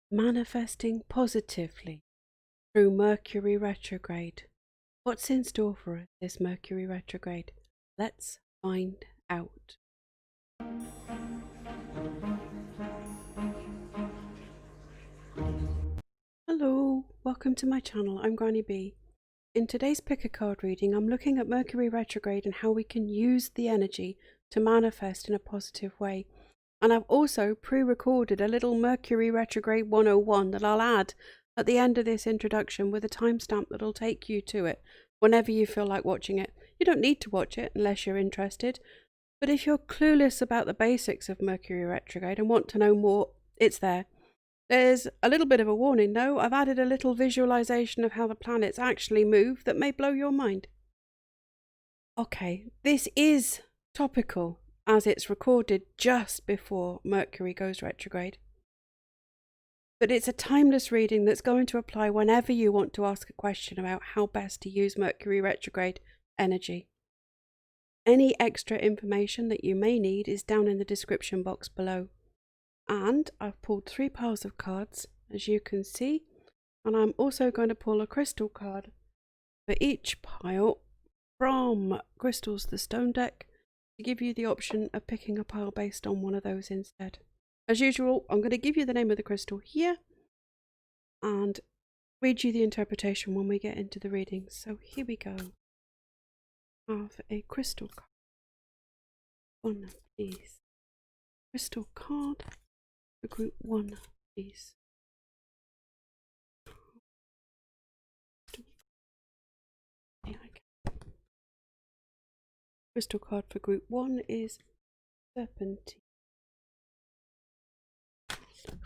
Manifesting positively through Mercury Retrograde. What's in store for us this Mercury Retrograde? Let's find out. Hello, welcome to my channel. I'm Granny B. In today's pick a card reading, I'm looking at Mercury Retrograde and how we can use the energy to manifest in a positive way. And I've also pre-recorded a little Mercury Retrograde 101 that I'll add at the end of this introduction with a timestamp that'll take you to it whenever you feel like watching it. You don't need to watch it unless you're interested, but if you're clueless about the basics of Mercury Retrograde and want to know more, it's there. There's a little bit of a warning though. I've added a little visualization of how the planets actually move that may blow your mind. Okay, this is topical as it's recorded just before Mercury goes retrograde. But it's a timeless reading that's going to apply whenever you want to ask a question about how best to use Mercury retrograde energy. Any extra information that you may need is down in the description box below. And I've pulled 3 piles of cards, as you can see, and I'm also going to pull a crystal card for each pile from Crystals the Stone deck, to give you the option of picking a pile based on one of those instead. As usual, I'm going to give you the name of the crystal here and read you the interpretation when we get into the reading. So here we go. I have a crystal card. One, please. Crystal card for group 1, please. Crystal card for group 1 is Serpentine. Crystal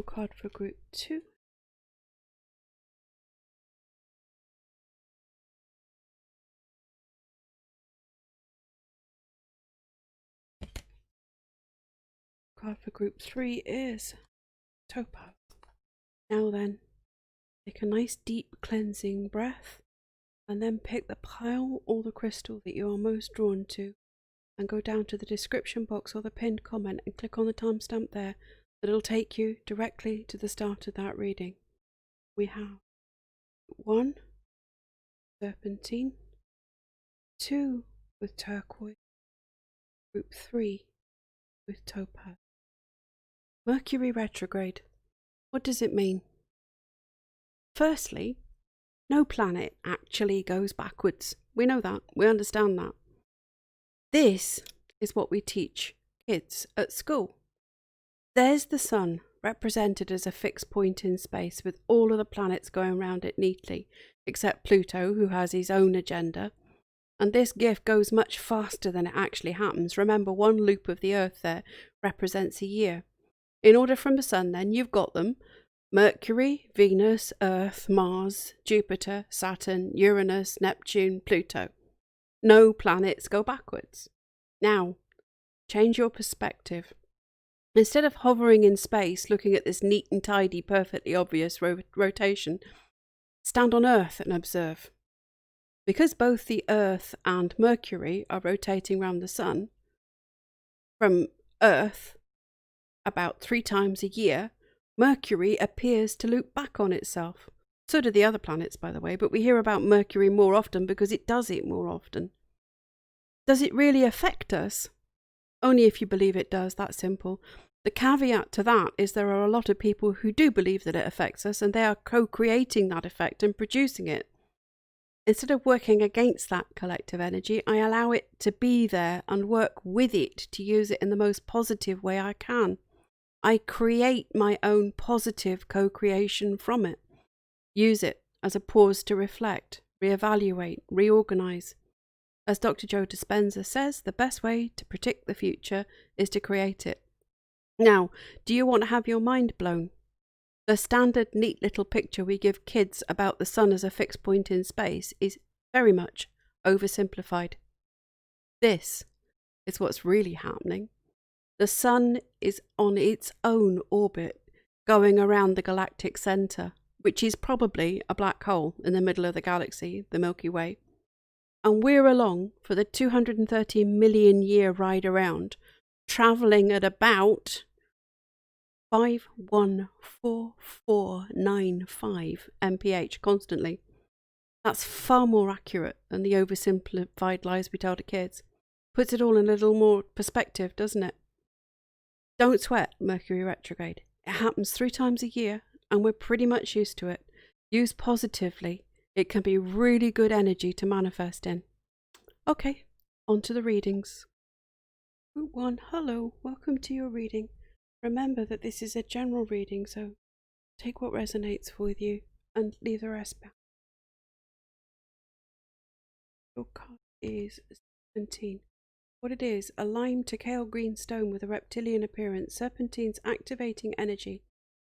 card for group 2. Card for group 3 is Topaz. Now then, take a nice deep cleansing breath and then pick the pile or the crystal that you are most drawn to and go down to the description box or the pinned comment and click on the timestamp there. That'll take you directly to the start of that reading. We have 1, Serpentine, 2 with Turquoise, group 3 with Topaz. Mercury retrograde. What does it mean? Firstly, no planet actually goes backwards. We know that. We understand that. This is what we teach kids at school. There's the sun, represented as a fixed point in space with all of the planets going around it neatly, except Pluto, who has his own agenda. And this gift goes much faster than it actually happens. Remember, one loop of the Earth there represents a year. In order from the sun then, you've got them: Mercury, Venus, Earth, Mars, Jupiter, Saturn, Uranus, Neptune, Pluto. No planets go backwards. Now, change your perspective. Instead of hovering in space, looking at this neat and tidy, perfectly obvious rotation, stand on Earth and observe. Because both the Earth and Mercury are rotating around the sun, from Earth about 3 times a year, Mercury appears to loop back on itself. So do the other planets, by the way, but we hear about Mercury more often because it does it more often. Does it really affect us? Only if you believe it does, that's simple. The caveat to that is there are a lot of people who do believe that it affects us, and they are co-creating that effect and producing it. Instead of working against that collective energy, I allow it to be there and work with it to use it in the most positive way I can. I create my own positive co-creation from it. Use it as a pause to reflect, reevaluate, reorganize. As Dr. Joe Dispenza says, the best way to predict the future is to create it. Now, do you want to have your mind blown? The standard neat little picture we give kids about the sun as a fixed point in space is very much oversimplified. This is what's really happening. The sun is on its own orbit, going around the galactic center, which is probably a black hole in the middle of the galaxy, the Milky Way. And we're along for the 230 million year ride around, travelling at about 514495 mph constantly. That's far more accurate than the oversimplified lies we tell to kids. Puts it all in a little more perspective, doesn't it? Don't sweat Mercury retrograde. It happens 3 times a year, and we're pretty much used to it. Used positively, it can be really good energy to manifest in. Okay, on to the readings. Group 1, hello, welcome to your reading. Remember that this is a general reading, so take what resonates with you and leave the rest back. Your card is 17. What it is, a lime to kale green stone with a reptilian appearance. Serpentine's activating energy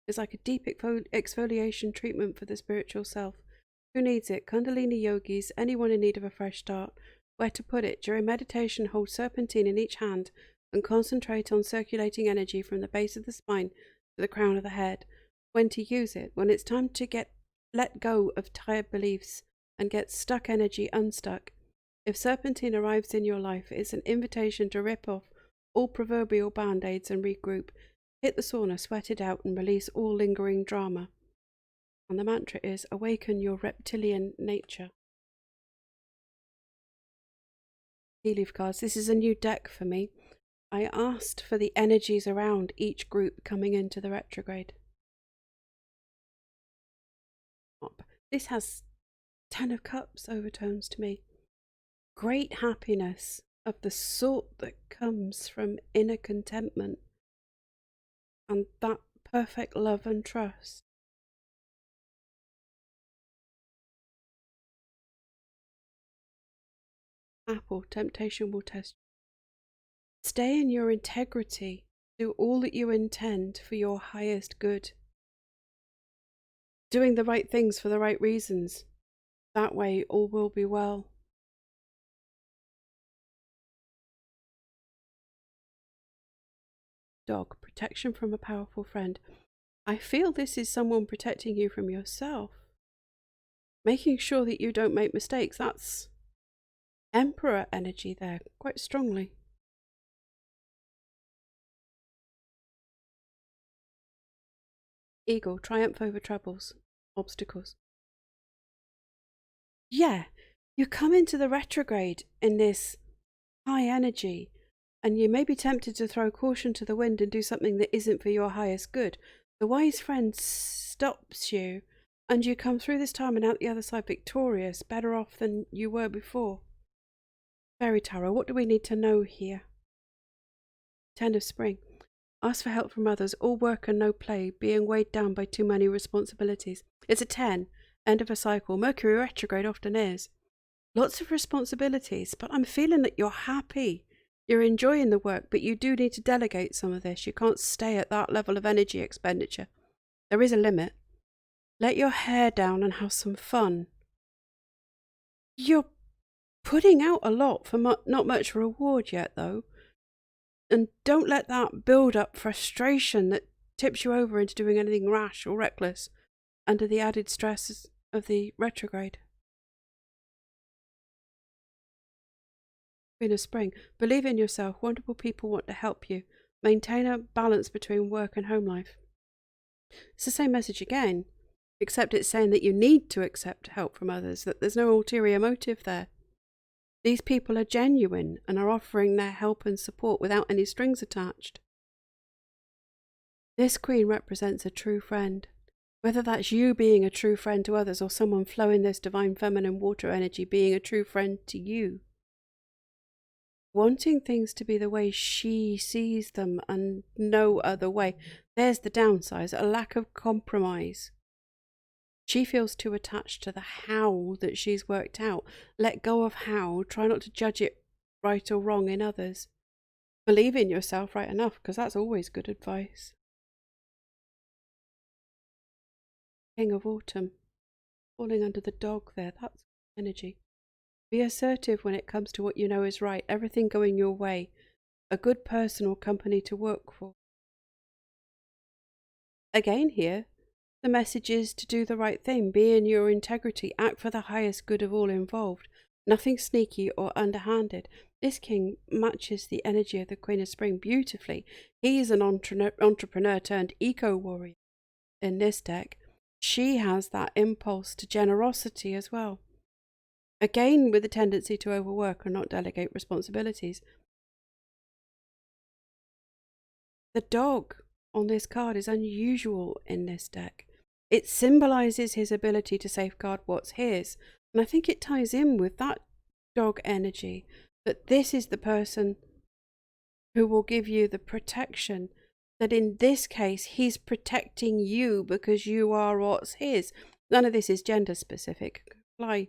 is like a deep exfoliation treatment for the spiritual self. Who needs it? Kundalini yogis, anyone in need of a fresh start. Where to put it? During meditation, hold serpentine in each hand and concentrate on circulating energy from the base of the spine to the crown of the head. When to use it? When it's time to let go of tired beliefs and get stuck energy unstuck. If serpentine arrives in your life, it's an invitation to rip off all proverbial band-aids and regroup. Hit the sauna, sweat it out, and release all lingering drama. And the mantra is, awaken your reptilian nature. Tea leaf cards. This is a new deck for me. I asked for the energies around each group coming into the retrograde. This has 10 of Cups overtones to me. Great happiness of the sort that comes from inner contentment and that perfect love and trust. Apple, temptation will test you. Stay in your integrity. Do all that you intend for your highest good. Doing the right things for the right reasons. That way all will be well. Dog, protection from a powerful friend. I feel this is someone protecting you from yourself. Making sure that you don't make mistakes. That's Emperor energy there, quite strongly. Eagle, triumph over troubles, obstacles. Yeah, you come into the retrograde in this high energy, and you may be tempted to throw caution to the wind and do something that isn't for your highest good. The wise friend stops you, and you come through this time and out the other side victorious, better off than you were before. Fairy Tarot, what do we need to know here? 10 of Spring. Ask for help from others, all work and no play, being weighed down by too many responsibilities. It's a 10, end of a cycle. Mercury retrograde often is. Lots of responsibilities, but I'm feeling that you're happy. You're enjoying the work, but you do need to delegate some of this. You can't stay at that level of energy expenditure. There is a limit. Let your hair down and have some fun. You're putting out a lot for not much reward yet, though. And don't let that build up frustration that tips you over into doing anything rash or reckless under the added stresses of the retrograde. Queen of Spring. Believe in yourself. Wonderful people want to help you. Maintain a balance between work and home life. It's the same message again, except it's saying that you need to accept help from others, that there's no ulterior motive there. These people are genuine and are offering their help and support without any strings attached. This queen represents a true friend. Whether that's you being a true friend to others or someone flowing this divine feminine water energy being a true friend to you. Wanting things to be the way she sees them and no other way. There's the downside, a lack of compromise. She feels too attached to the how that she's worked out. Let go of how. Try not to judge it right or wrong in others. Believe in yourself right enough, because that's always good advice. King of Autumn. Falling under the dog there. That's energy. Be assertive when it comes to what you know is right. Everything going your way. A good person or company to work for. Again here. The message is to do the right thing, be in your integrity, act for the highest good of all involved. Nothing sneaky or underhanded. This king matches the energy of the Queen of Spring beautifully. He's an entrepreneur turned eco-warrior in this deck. She has that impulse to generosity as well. Again, with a tendency to overwork or not delegate responsibilities. The dog on this card is unusual in this deck. It symbolizes his ability to safeguard what's his. And I think it ties in with that dog energy, that this is the person who will give you the protection, that in this case, he's protecting you because you are what's his. None of this is gender specific. Apply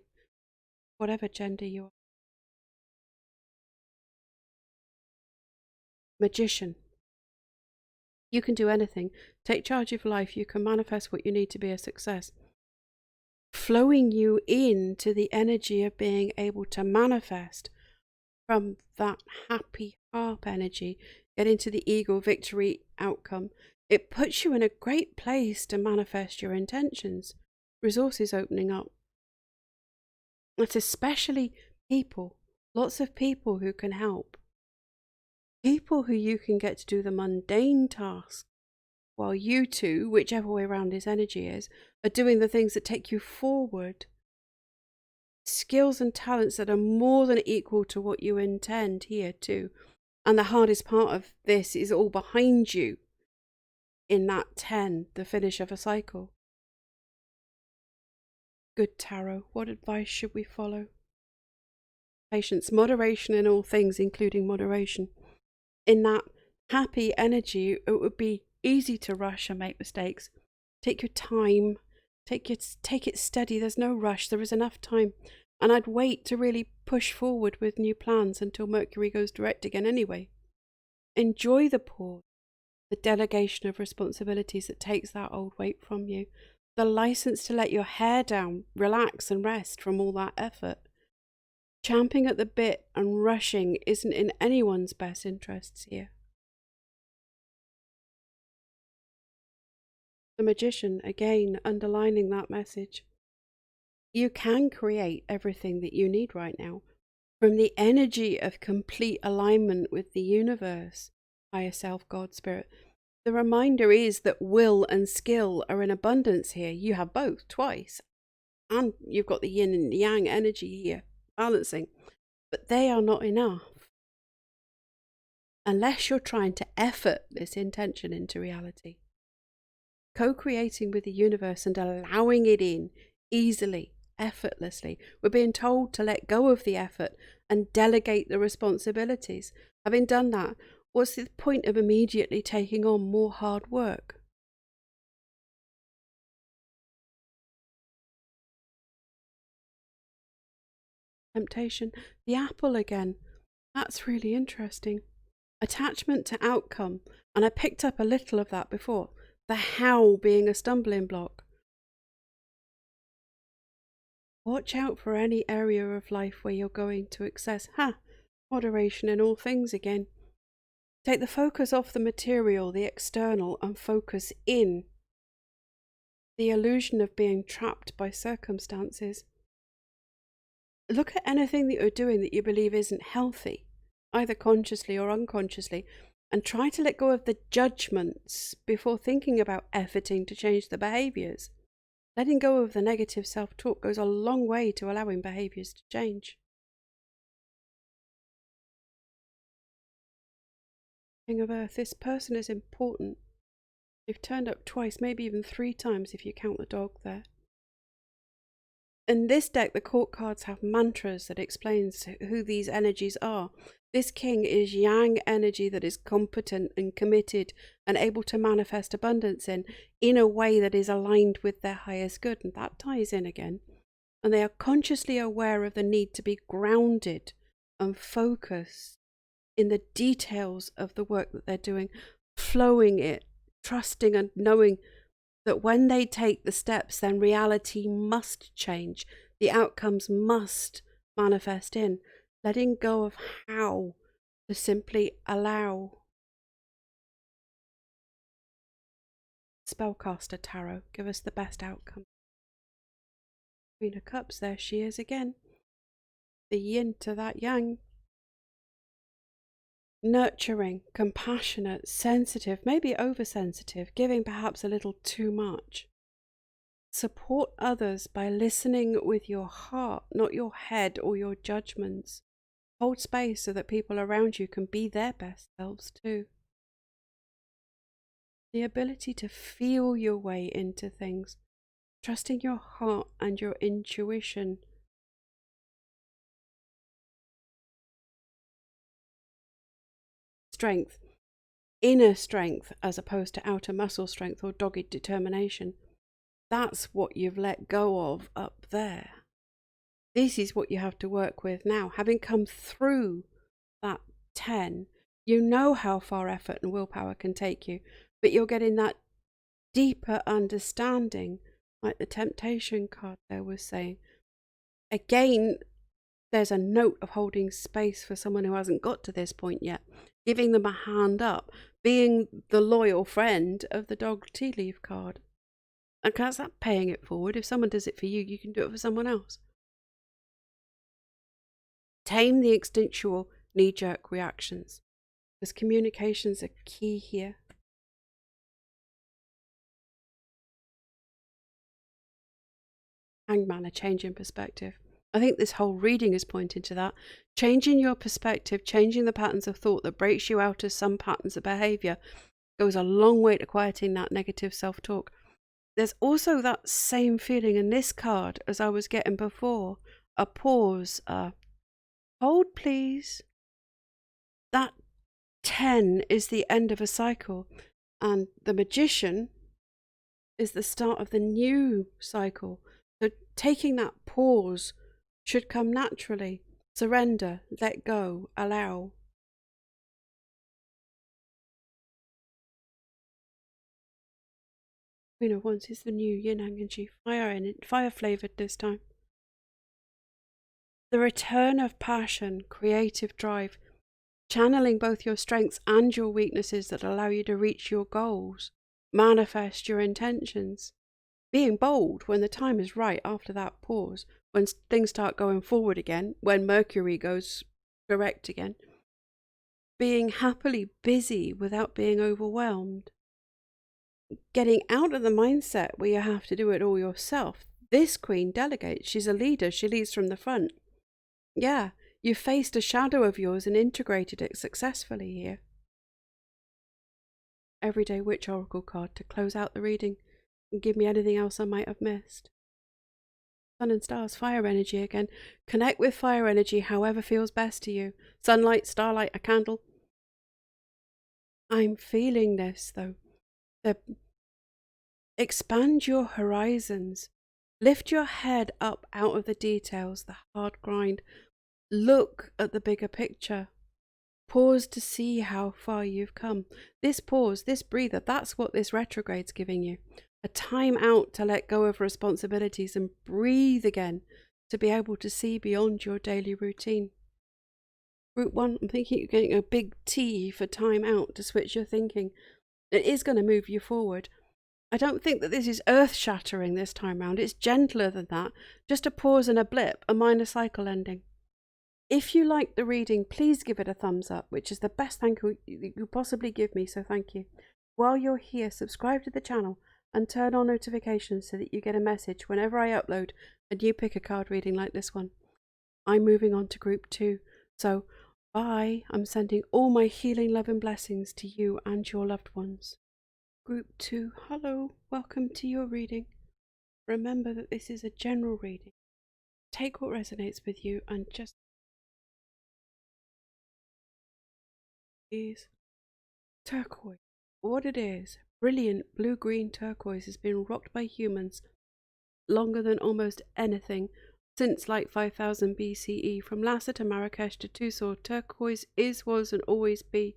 whatever gender you are. Magician. You can do anything. Take charge of life. You can manifest what you need to be a success. Flowing you into the energy of being able to manifest from that happy harp energy, get into the eagle victory outcome. It puts you in a great place to manifest your intentions. Resources opening up. It's especially people. Lots of people who can help. People who you can get to do the mundane tasks while you two, whichever way around his energy is, are doing the things that take you forward. Skills and talents that are more than equal to what you intend here too. And the hardest part of this is all behind you in that 10, the finish of a cycle. Good tarot. What advice should we follow? Patience, moderation in all things, including moderation. In that happy energy, it would be easy to rush and make mistakes. Take your time. Take it steady. There's no rush. There is enough time. And I'd wait to really push forward with new plans until Mercury goes direct again anyway. Enjoy the pause, the delegation of responsibilities that takes that old weight from you, the license to let your hair down, relax and rest from all that effort. Champing at the bit and rushing isn't in anyone's best interests here. The Magician, again, underlining that message. You can create everything that you need right now from the energy of complete alignment with the universe, higher self, God, spirit. The reminder is that will and skill are in abundance here. You have both twice. And you've got the yin and yang energy here, balancing. But they are not enough unless you're trying to effort this intention into reality. Co-creating with the universe and allowing it in easily, effortlessly. We're being told to let go of the effort and delegate the responsibilities. Having done that, what's the point of immediately taking on more hard work? Temptation. The apple again. That's really interesting. Attachment to outcome. And I picked up a little of that before. The how being a stumbling block. Watch out for any area of life where you're going to excess. Moderation in all things again. Take the focus off the material, the external, and focus in. The illusion of being trapped by circumstances. Look at anything that you're doing that you believe isn't healthy, either consciously or unconsciously, and try to let go of the judgments before thinking about efforting to change the behaviours. Letting go of the negative self-talk goes a long way to allowing behaviours to change. King of Earth, this person is important. They've turned up twice, maybe even 3 times if you count the dog there. In this deck, the court cards have mantras that explains who these energies are. This king is yang energy that is competent and committed and able to manifest abundance in a way that is aligned with their highest good. And that ties in again. And they are consciously aware of the need to be grounded and focused in the details of the work that they're doing, flowing it, trusting and knowing that when they take the steps, then reality must change. The outcomes must manifest in. Letting go of how to simply allow. Spellcaster Tarot, give us the best outcome. Queen of Cups, there she is again. The yin to that yang. nurturing, compassionate, sensitive, maybe oversensitive, giving perhaps a little too much. Support others by listening with your heart, not your head or your judgments. Hold space so that people around you can be their best selves too. The ability to feel your way into things, trusting your heart and your intuition. Strength, inner strength as opposed to outer muscle strength or dogged determination. That's what you've let go of up there. This is what you have to work with now. Having come through that 10, you know how far effort and willpower can take you, but you're getting that deeper understanding, like the temptation card there was saying. Again, there's a note of holding space for someone who hasn't got to this point yet, giving them a hand up, being the loyal friend of the dog tea leaf card. And that's that paying it forward. If someone does it for you, you can do it for someone else. Tame the instinctual knee-jerk reactions, because communications are key here. Hangman, a change in perspective. I think this whole reading is pointing to that. Changing your perspective, changing the patterns of thought that breaks you out of some patterns of behavior goes a long way to quieting that negative self-talk. There's also that same feeling in this card as I was getting before. A pause, hold please. That 10 is the end of a cycle, and the Magician is the start of the new cycle. So taking that pause should come naturally. Surrender, let go, allow. Queen of Wands is the new yin energy, fire flavored this time. The return of passion, creative drive, channeling both your strengths and your weaknesses that allow you to reach your goals, manifest your intentions. Being bold when the time is right after that pause, when things start going forward again, when Mercury goes direct again. Being happily busy without being overwhelmed. Getting out of the mindset where you have to do it all yourself. This queen delegates. She's a leader. She leads from the front. Yeah, you faced a shadow of yours and integrated it successfully here. Everyday Witch Oracle card to close out the reading and give me anything else I might have missed. Sun and stars, fire energy again. Connect with fire energy however feels best to you. Sunlight, starlight, a candle. I'm feeling this though. Expand your horizons. Lift your head up out of the details, the hard grind. Look at the bigger picture. Pause to see how far you've come. This pause, this breather, that's what this retrograde's giving you. A time out to let go of responsibilities and breathe again, to be able to see beyond your daily routine. Group 1, I'm thinking you're getting a big T for time out to switch your thinking. It is going to move you forward. I don't think that this is earth-shattering this time round. It's gentler than that. Just a pause and a blip, a minor cycle ending. If you like the reading, please give it a thumbs up, which is the best thank you you could possibly give me, so thank you. While you're here, subscribe to the channel and turn on notifications so that you get a message whenever I upload a new pick a card reading like this one. I'm moving on to group 2, so bye. I'm sending all my healing love and blessings to you and your loved ones. Group 2, hello, welcome to your reading. Remember that this is a general reading. Take what resonates with you and just is turquoise. What it is, brilliant blue-green turquoise has been rocked by humans longer than almost anything since like 5000 BCE. From Lhasa to Marrakesh to Tussauds, turquoise is, was and always be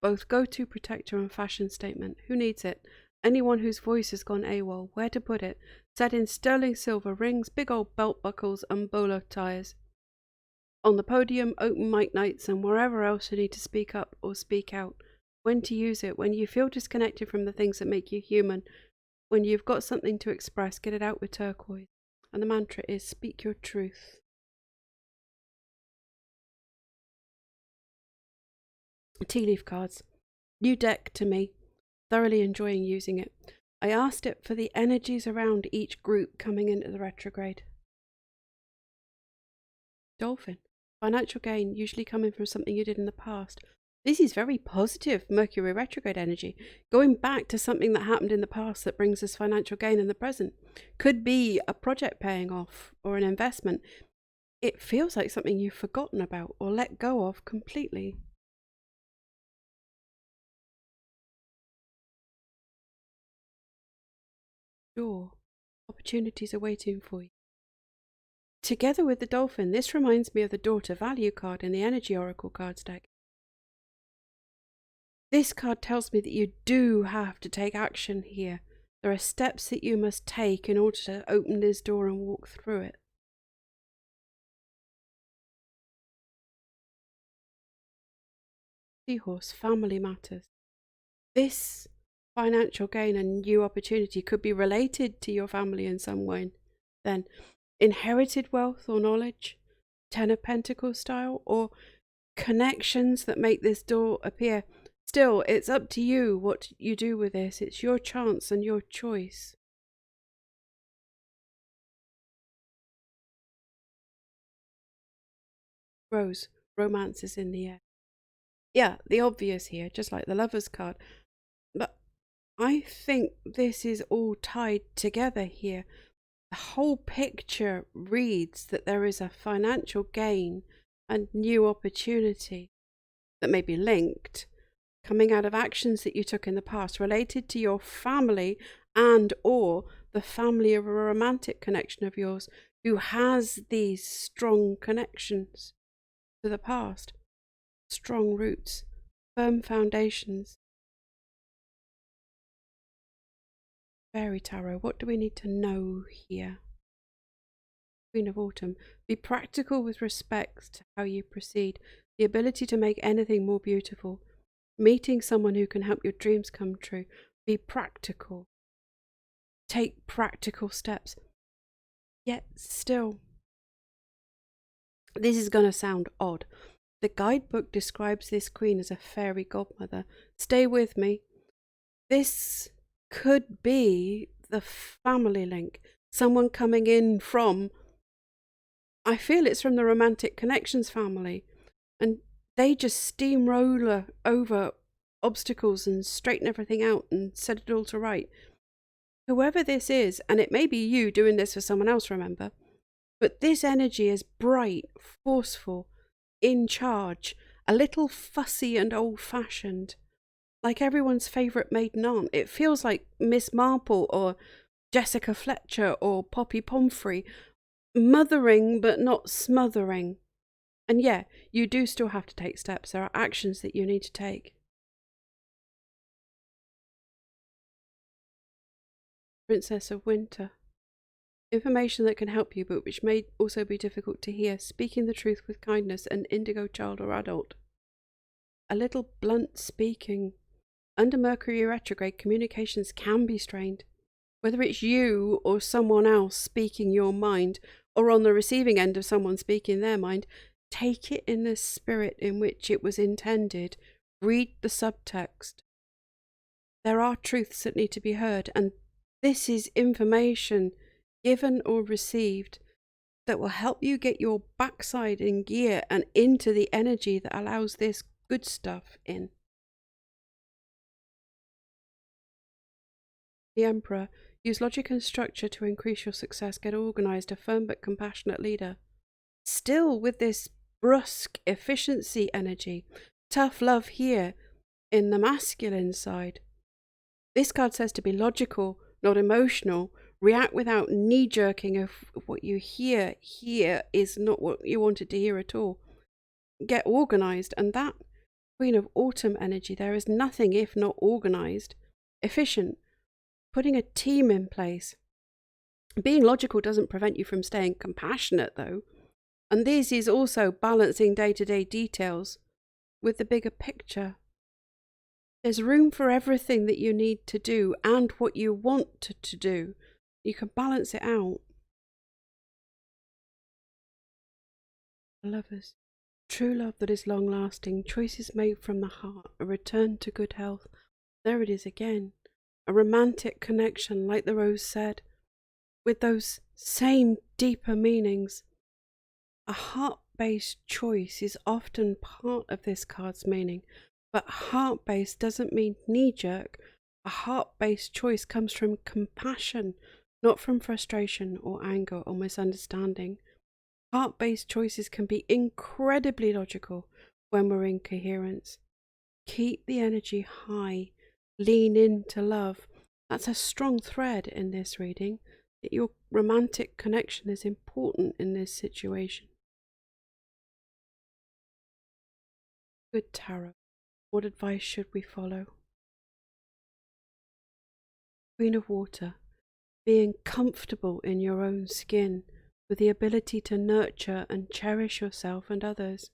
both go-to protector and fashion statement. Who needs it? Anyone whose voice has gone AWOL. Where to put it? Set in sterling silver rings, big old belt buckles and bowler ties. On the podium, open mic nights and wherever else you need to speak up or speak out. When to use it, when you feel disconnected from the things that make you human. When you've got something to express, get it out with turquoise. And the mantra is speak your truth. Tea leaf cards. New deck to me. Thoroughly enjoying using it. I asked it for the energies around each group coming into the retrograde. Dolphin. Financial gain, usually coming from something you did in the past. This is very positive Mercury retrograde energy. Going back to something that happened in the past that brings us financial gain in the present. Could be a project paying off or an investment. It feels like something you've forgotten about or let go of completely. Sure. Opportunities are waiting for you. Together with the dolphin, this reminds me of the daughter value card in the Energy Oracle cards deck. This card tells me that you do have to take action here. There are steps that you must take in order to open this door and walk through it. Seahorse, family matters. This financial gain and new opportunity could be related to your family in some way. Then, inherited wealth or knowledge, Ten of Pentacles style, or connections that make this door appear. Still, it's up to you what you do with this. It's your chance and your choice. Rose, romance is in the air. Yeah, the obvious here, just like the Lover's card. But I think this is all tied together here. The whole picture reads that there is a financial gain and new opportunity that may be linked, coming out of actions that you took in the past related to your family and or the family of a romantic connection of yours who has these strong connections to the past, strong roots, firm foundations. Fairy Tarot, what do we need to know here? Queen of Autumn, be practical with respect to how you proceed, the ability to make anything more beautiful, meeting someone who can help your dreams come true. Be practical. Take practical steps. Yet still, this is going to sound odd. The guidebook describes this queen as a fairy godmother. Stay with me. This could be the family link. Someone coming in from, I feel it's from the romantic connections family. And they just steamroller over obstacles and straighten everything out and set it all to right. Whoever this is, and it may be you doing this for someone else, remember, but this energy is bright, forceful, in charge, a little fussy and old-fashioned, like everyone's favourite maiden aunt. It feels like Miss Marple or Jessica Fletcher or Poppy Pomfrey, mothering but not smothering. And yeah, you do still have to take steps. There are actions that you need to take. Princess of Winter. Information that can help you, but which may also be difficult to hear. Speaking the truth with kindness, an indigo child or adult. A little blunt speaking. Under Mercury retrograde, communications can be strained. Whether it's you or someone else speaking your mind, or on the receiving end of someone speaking their mind, take it in the spirit in which it was intended. Read the subtext. There are truths that need to be heard, and this is information given or received that will help you get your backside in gear and into the energy that allows this good stuff in. The Emperor. Use logic and structure to increase your success. Get organized, a firm but compassionate leader. Still with this brusque efficiency energy. Tough love here in the masculine side. This card says to be logical, not emotional. React without knee-jerking if what you hear here is not what you wanted to hear at all. Get organized, and that Queen of Autumn energy, there is nothing if not organized. Efficient. Putting a team in place. Being logical doesn't prevent you from staying compassionate, though. And this is also balancing day-to-day details with the bigger picture. There's room for everything that you need to do and what you want to do. You can balance it out. Lovers. True love that is long-lasting, choices made from the heart, a return to good health. There it is again. A romantic connection, like the rose said, with those same deeper meanings. A heart-based choice is often part of this card's meaning, but heart-based doesn't mean knee-jerk. A heart-based choice comes from compassion, not from frustration or anger or misunderstanding. Heart-based choices can be incredibly logical when we're in coherence. Keep the energy high. Lean into love. That's a strong thread in this reading, that your romantic connection is important in this situation. Good tarot. What advice should we follow? Queen of Water. Being comfortable in your own skin, with the ability to nurture and cherish yourself and others.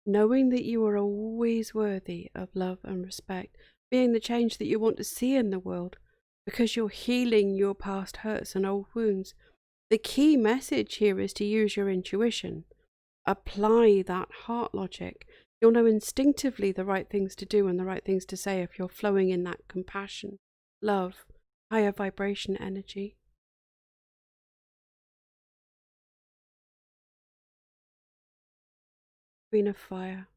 Knowing that you are always worthy of love and respect, being the change that you want to see in the world, because you're healing your past hurts and old wounds. The key message here is to use your intuition. Apply that heart logic. You'll know instinctively the right things to do and the right things to say if you're flowing in that compassion, love, higher vibration energy. Queen of Fire.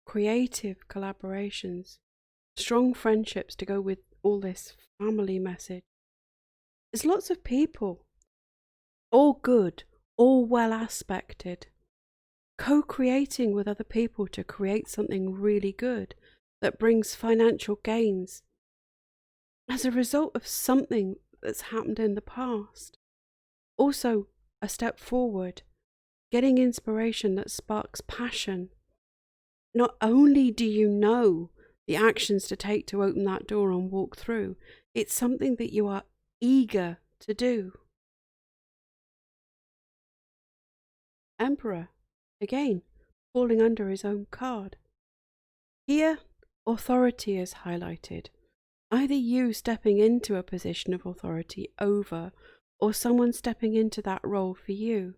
Creative collaborations. Strong friendships to go with all this family message. There's lots of people, all good, all well aspected, co-creating with other people to create something really good that brings financial gains as a result of something that's happened in the past. Also, a step forward, getting inspiration that sparks passion. Not only do you know the actions to take to open that door and walk through, it's something that you are eager to do. Emperor, again, falling under his own card. Here, authority is highlighted. Either you stepping into a position of authority over, or someone stepping into that role for you.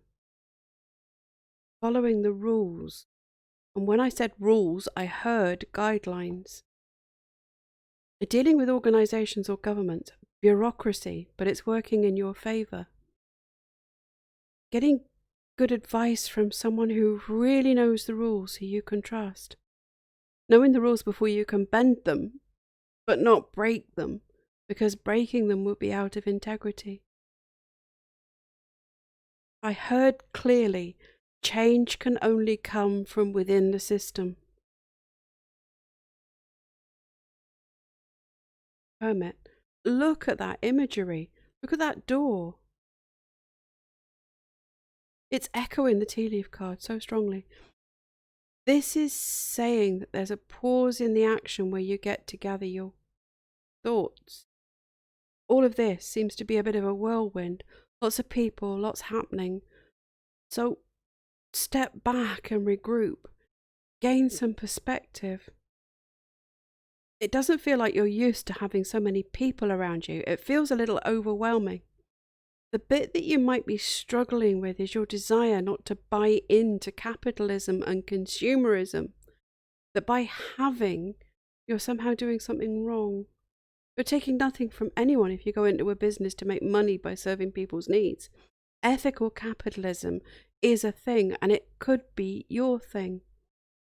Following the rules. And when I said rules, I heard guidelines. Dealing with organisations or government, bureaucracy, but it's working in your favour. Getting good advice from someone who really knows the rules, who you can trust. Knowing the rules before you can bend them, but not break them, because breaking them would be out of integrity. I heard clearly, change can only come from within the system. Hermit, look at that imagery. Look at that door. It's echoing the tea leaf card so strongly. This is saying that there's a pause in the action where you get to gather your thoughts. All of this seems to be a bit of a whirlwind. Lots of people, lots happening. So step back and regroup. Gain some perspective. It doesn't feel like you're used to having so many people around you. It feels a little overwhelming. The bit that you might be struggling with is your desire not to buy into capitalism and consumerism. That by having, you're somehow doing something wrong. You're taking nothing from anyone if you go into a business to make money by serving people's needs. Ethical capitalism is a thing, and it could be your thing.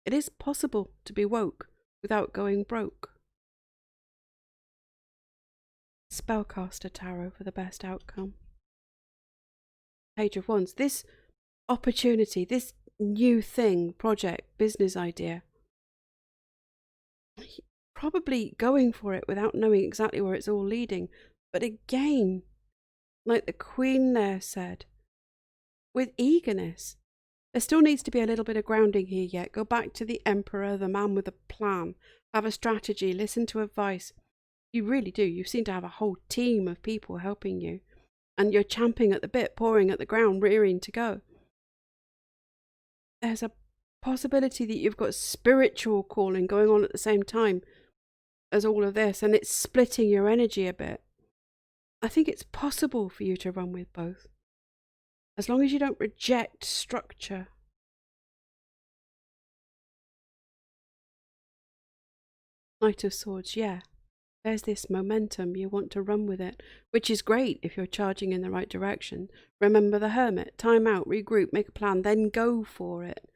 It is possible to be woke without going broke. Spellcaster Tarot for the best outcome. Page of Wands. This opportunity, this new thing, project, business idea, probably going for it without knowing exactly where it's all leading. But again, like the Queen there said, with eagerness. There still needs to be a little bit of grounding here yet. Go back to the Emperor, the man with a plan. Have a strategy, listen to advice. You really do. You seem to have a whole team of people helping you. And you're champing at the bit, pawing at the ground, rearing to go. There's a possibility that you've got spiritual calling going on at the same time as all of this, and it's splitting your energy a bit. I think it's possible for you to run with both. As long as you don't reject structure. Knight of Swords, yeah. There's this momentum, you want to run with it, which is great if you're charging in the right direction. Remember the Hermit, time out, regroup, make a plan, then go for it.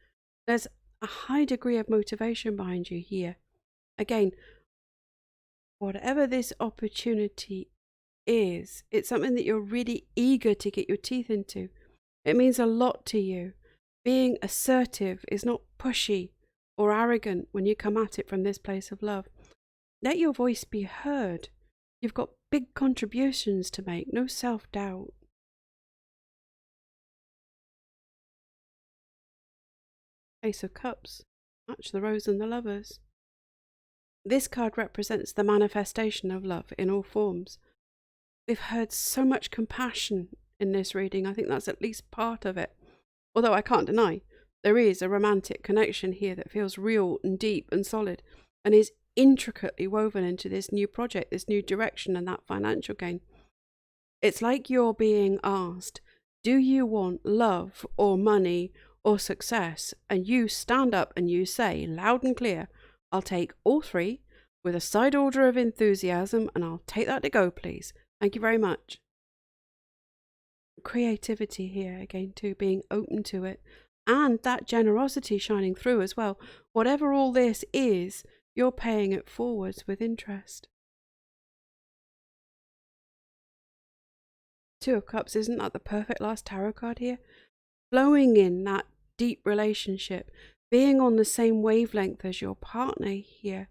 There's a high degree of motivation behind you here. Again, whatever this opportunity is, it's something that you're really eager to get your teeth into. It means a lot to you. Being assertive is not pushy or arrogant when you come at it from this place of love. Let your voice be heard. You've got big contributions to make, no self-doubt. Ace of Cups, match the Rose and the Lovers. This card represents the manifestation of love in all forms. We've heard so much compassion in this reading. I think that's at least part of it. Although I can't deny, there is a romantic connection here that feels real and deep and solid and is intricately woven into this new project, this new direction, and that financial gain. It's like you're being asked, do you want love or money or success? And you stand up and you say loud and clear, I'll take all three with a side order of enthusiasm, and I'll take that to go, please. Thank you very much. Creativity here again too, being open to it, and that generosity shining through as well. Whatever all this is, you're paying it forwards with interest. Two of Cups, isn't that the perfect last tarot card here? Flowing in that deep relationship, being on the same wavelength as your partner here,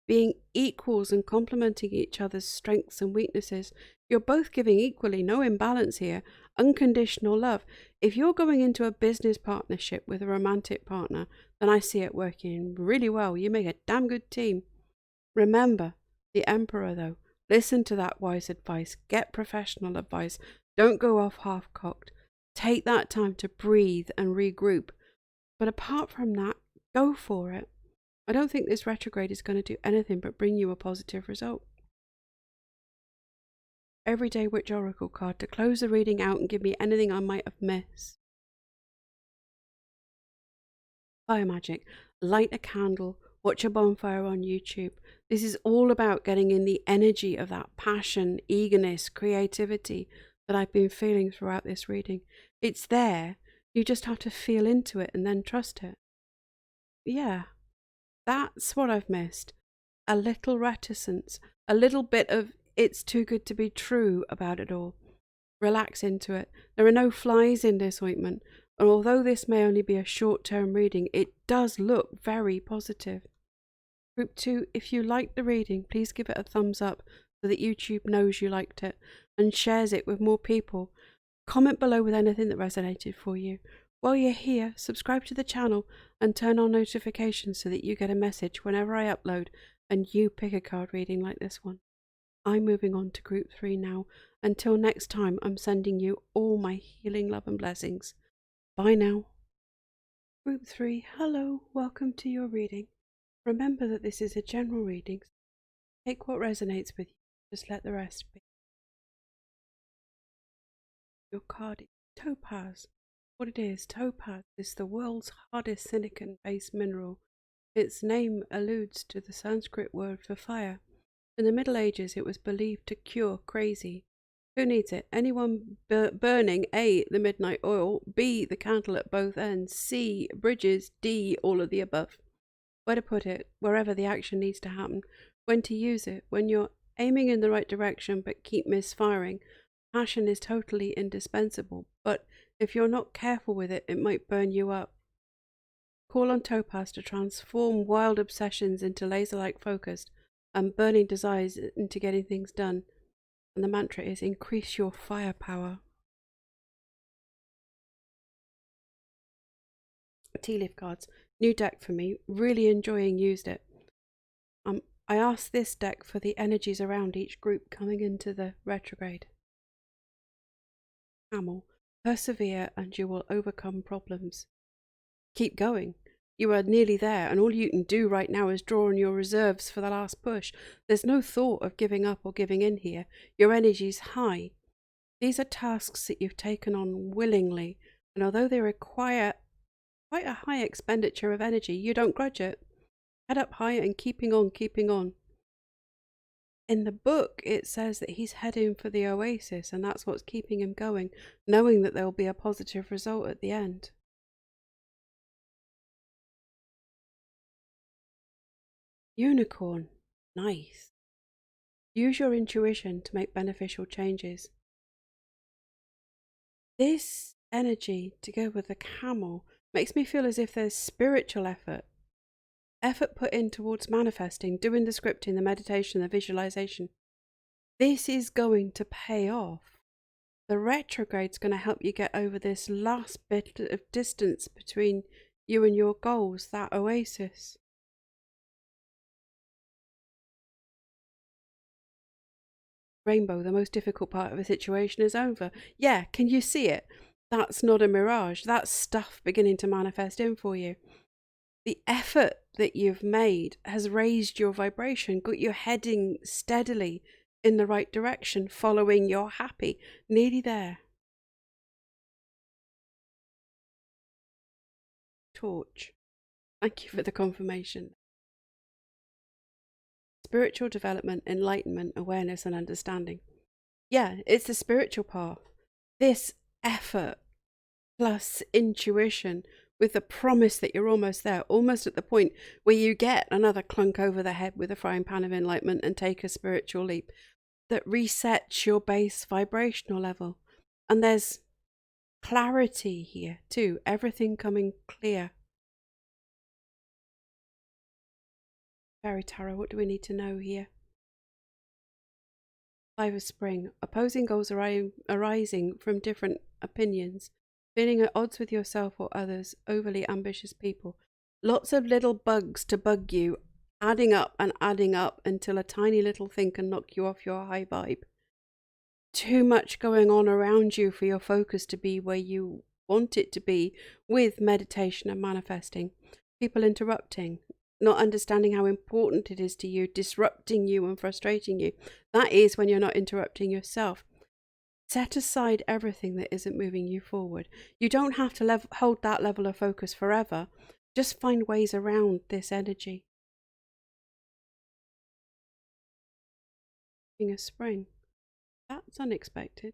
being equals and complementing each other's strengths and weaknesses. You're both giving equally, no imbalance here, unconditional love. If you're going into a business partnership with a romantic partner, then I see it working really well. You make a damn good team. Remember, the Emperor though, listen to that wise advice, get professional advice, don't go off half-cocked. Take that time to breathe and regroup. But apart from that, go for it. I don't think this retrograde is going to do anything but bring you a positive result. Everyday Witch Oracle card to close the reading out and give me anything I might have missed. Fire magic. Light a candle. Watch a bonfire on YouTube. This is all about getting in the energy of that passion, eagerness, creativity that I've been feeling throughout this reading. It's there. You just have to feel into it and then trust it. Yeah, that's what I've missed. A little reticence, a little bit of it's too good to be true about it all. Relax into it. There are no flies in this ointment, and although this may only be a short-term reading, it does look very positive. Group 2, if you liked the reading, please give it a thumbs up so that YouTube knows you liked it and shares it with more people. Comment below with anything that resonated for you. While you're here, subscribe to the channel and turn on notifications so that you get a message whenever I upload and you pick a card reading like this one. I'm moving on to Group 3 now. Until next time, I'm sending you all my healing love and blessings. Bye now. Group 3, hello, welcome to your reading. Remember that this is a general reading. Take what resonates with you, just let the rest be. Your card is Topaz. What it is, Topaz is the world's hardest silicon-based mineral. Its name alludes to the Sanskrit word for fire. In the Middle Ages, it was believed to cure crazy. Who needs it? Anyone burning A, the midnight oil, B, the candle at both ends, C, bridges, D, all of the above. Where to put it, wherever the action needs to happen. When to use it, when you're aiming in the right direction but keep misfiring. Passion is totally indispensable, but if you're not careful with it, it might burn you up. Call on Topaz to transform wild obsessions into laser-like focus and burning desires into getting things done. And the mantra is increase your firepower. Tea leaf cards. New deck for me. Really enjoying used it. I asked this deck for the energies around each group coming into the retrograde. Camel. Persevere and you will overcome problems. Keep going. You are nearly there, and all you can do right now is draw on your reserves for the last push. There's no thought of giving up or giving in here. Your energy's high. These are tasks that you've taken on willingly, and although they require quite a high expenditure of energy, you don't grudge it. Head up high and keeping on, keeping on. In the book, it says that he's heading for the oasis, and that's what's keeping him going, knowing that there will be a positive result at the end. Unicorn. Nice. Use your intuition to make beneficial changes. This energy, together with the camel, makes me feel as if there's spiritual effort put in towards manifesting, doing the scripting, the meditation, the visualization. This is going to pay off. The retrograde's going to help you get over this last bit of distance between you and your goals, that oasis. Rainbow, the most difficult part of a situation is over. Yeah, can you see it? That's not a mirage. That's stuff beginning to manifest in for you. The effort that you've made has raised your vibration, got you heading steadily in the right direction, following your happy, nearly there. Torch. Thank you for the confirmation. Spiritual development, enlightenment, awareness, and understanding. Yeah, it's the spiritual path. This effort plus intuition with the promise that you're almost there, almost at the point where you get another clunk over the head with a frying pan of enlightenment and take a spiritual leap that resets your base vibrational level. And there's clarity here too, everything coming clear. Fairy Tarot, what do we need to know here? Five of Spring. Opposing goals arising from different opinions. Feeling at odds with yourself or others. Overly ambitious people. Lots of little bugs to bug you. Adding up and adding up until a tiny little thing can knock you off your high vibe. Too much going on around you for your focus to be where you want it to be with meditation and manifesting. People interrupting. Not understanding how important it is to you, disrupting you and frustrating you. That is when you're not interrupting yourself. Set aside everything that isn't moving you forward. You don't have to hold that level of focus forever. Just find ways around this energy. King of Spring. That's unexpected.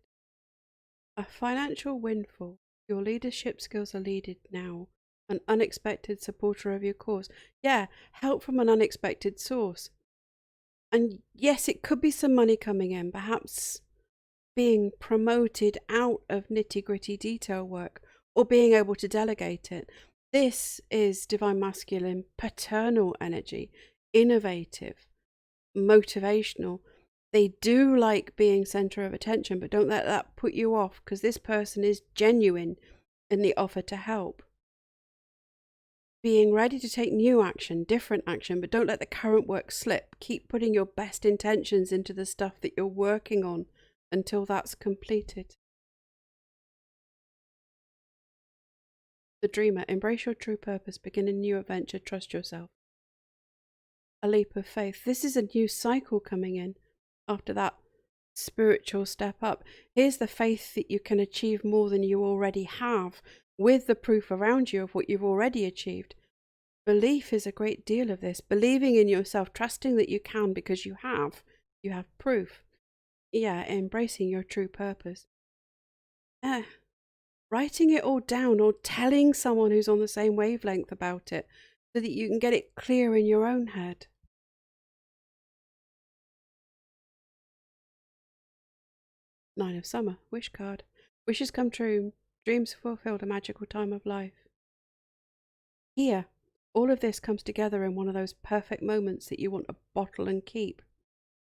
A financial windfall. Your leadership skills are needed now. An unexpected supporter of your cause. Yeah, help from an unexpected source. And yes, it could be some money coming in, perhaps being promoted out of nitty-gritty detail work or being able to delegate it. This is divine masculine, paternal energy, innovative, motivational. They do like being center of attention, but don't let that put you off, because this person is genuine in the offer to help. Being ready to take new action, different action, but don't let the current work slip. Keep putting your best intentions into the stuff that you're working on until that's completed. The Dreamer. Embrace your true purpose. Begin a new adventure. Trust yourself. A leap of faith. This is a new cycle coming in after that spiritual step up. Here's the faith that you can achieve more than you already have, with the proof around you of what you've already achieved. Belief is a great deal of this. Believing in yourself, trusting that you can because you have proof. Yeah, embracing your true purpose. Writing it all down or telling someone who's on the same wavelength about it so that you can get it clear in your own head. Nine of Summer. Wish card. Wishes come true. Dreams fulfilled. A magical time of life. Here, all of this comes together in one of those perfect moments that you want to bottle and keep.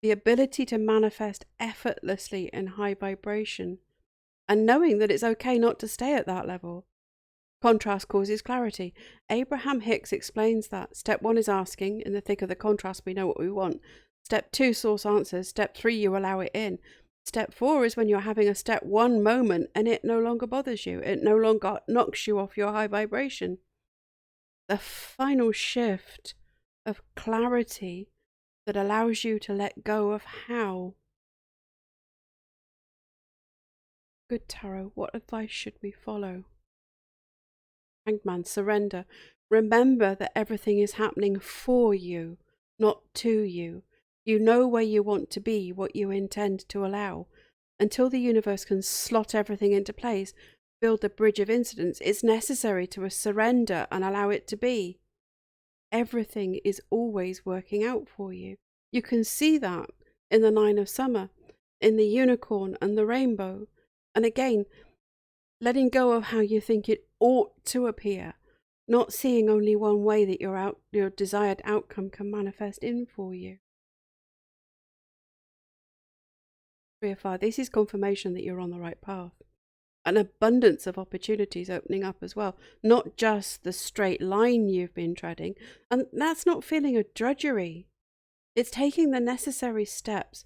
The ability to manifest effortlessly in high vibration, and knowing that it's okay not to stay at that level. Contrast causes clarity. Abraham Hicks explains that. Step 1 is asking. In the thick of the contrast, we know what we want. Step 2, source answers. Step 3, you allow it in. Step 4 is when you're having a step 1 moment and it no longer bothers you. It no longer knocks you off your high vibration. The final shift of clarity that allows you to let go of how. Good Tarot, what advice should we follow? Hanged Man. Surrender. Remember that everything is happening for you, not to you. You know where you want to be, what you intend to allow. Until the universe can slot everything into place, build the bridge of incidents, it's necessary to surrender and allow it to be. Everything is always working out for you. You can see that in the 9 of Summer, in the unicorn and the rainbow. And again, letting go of how you think it ought to appear, not seeing only one way that your desired outcome can manifest in for you. 3 of Fire, this is confirmation that you're on the right path. An abundance of opportunities opening up as well, not just the straight line you've been treading. And that's not feeling a drudgery. It's taking the necessary steps,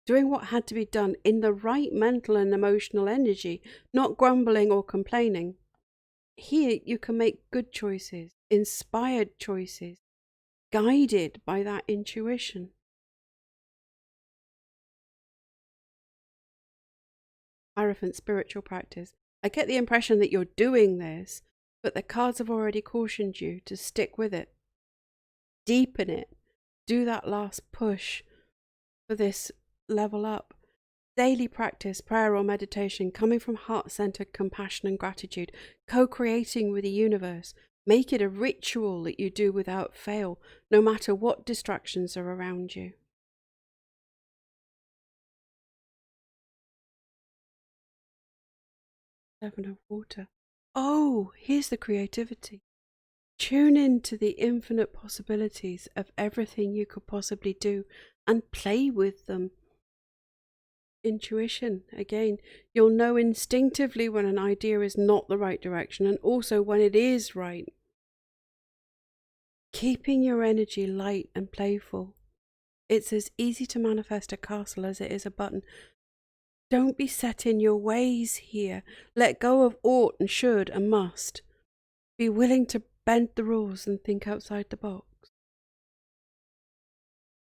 doing what had to be done in the right mental and emotional energy, not grumbling or complaining. Here you can make good choices, inspired choices, guided by that intuition. Hierophant, spiritual practice. I get the impression that you're doing this, but the cards have already cautioned you to stick with it. Deepen it. Do that last push for this level up. Daily practice, prayer or meditation, coming from heart-centered compassion and gratitude, co-creating with the universe. Make it a ritual that you do without fail, no matter what distractions are around you. Seven of Water. Oh, here's the creativity. Tune into the infinite possibilities of everything you could possibly do and play with them. Intuition, again, you'll know instinctively when an idea is not the right direction and also when it is right. Keeping your energy light and playful. It's as easy to manifest a castle as it is a button. Don't be set in your ways here. Let go of ought and should and must. Be willing to bend the rules and think outside the box.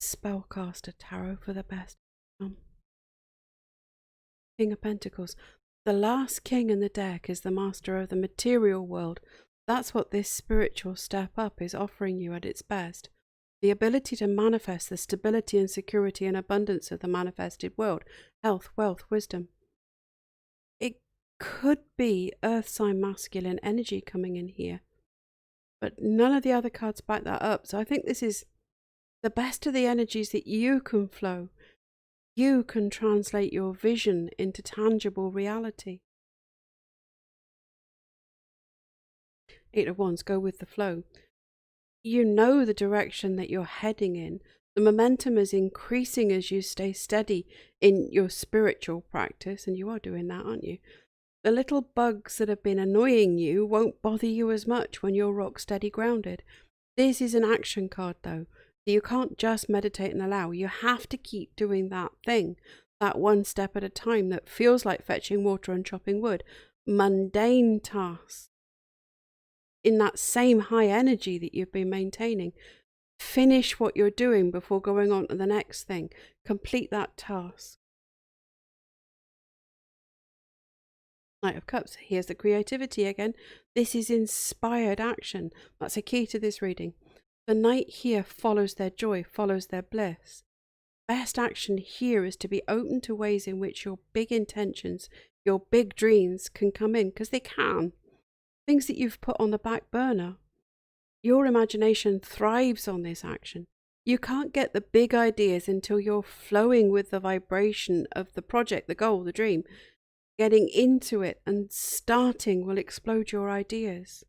Spellcaster, tarot for the best. King of Pentacles. The last king in the deck is the master of the material world. That's what this spiritual step up is offering you at its best. The ability to manifest the stability and security and abundance of the manifested world. Health, wealth, wisdom. It could be earth sign masculine energy coming in here, but none of the other cards back that up. So I think this is the best of the energies that you can flow. You can translate your vision into tangible reality. 8 of Wands, go with the flow. You know the direction that you're heading in. The momentum is increasing as you stay steady in your spiritual practice, and you are doing that, aren't you? The little bugs that have been annoying you won't bother you as much when you're rock steady grounded. This is an action card though. You can't just meditate and allow. You have to keep doing that thing, that one step at a time that feels like fetching water and chopping wood. Mundane tasks in that same high energy that you've been maintaining. Finish what you're doing before going on to the next thing. Complete that task. Knight of Cups. Here's the creativity again. This is inspired action. That's a key to this reading. The Knight here follows their joy, follows their bliss. Best action here is to be open to ways in which your big intentions, your big dreams can come in, because they can. Things that you've put on the back burner. Your imagination thrives on this action. You can't get the big ideas until you're flowing with the vibration of the project, the goal, the dream. Getting into it and starting will explode your ideas.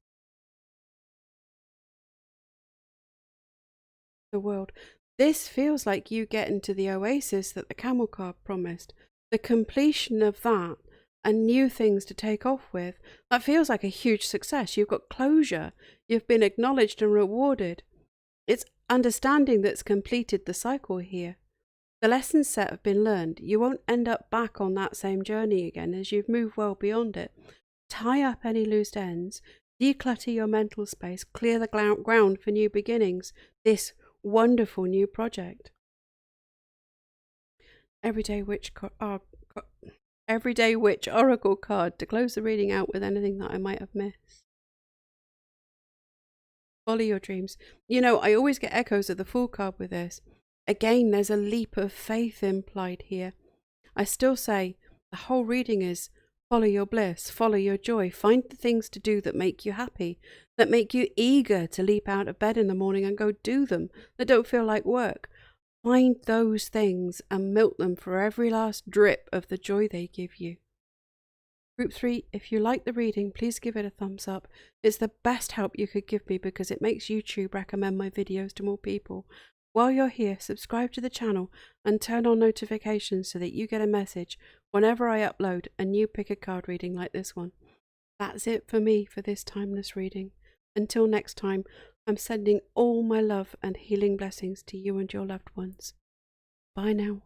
The World. This feels like you get into the oasis that the Camel card promised. The completion of that and new things to take off with. That feels like a huge success. You've got closure. You've been acknowledged and rewarded. It's understanding that's completed the cycle here. The lessons set have been learned. You won't end up back on that same journey again as you've moved well beyond it. Tie up any loose ends. Declutter your mental space. Clear the ground for new beginnings. This wonderful new project. Everyday Witch Oracle card to close the reading out with anything that I might have missed. Follow your dreams. You know, I always get echoes of the Fool card with this. Again, there's a leap of faith implied here. I still say the whole reading is follow your bliss, follow your joy, find the things to do that make you happy, that make you eager to leap out of bed in the morning and go do them, that don't feel like work. Find those things and milk them for every last drip of the joy they give you. Group 3, if you like the reading, please give it a thumbs up. It's the best help you could give me because it makes YouTube recommend my videos to more people. While you're here, subscribe to the channel and turn on notifications so that you get a message whenever I upload a new pick a card reading like this one. That's it for me for this timeless reading. Until next time, I'm sending all my love and healing blessings to you and your loved ones. Bye now.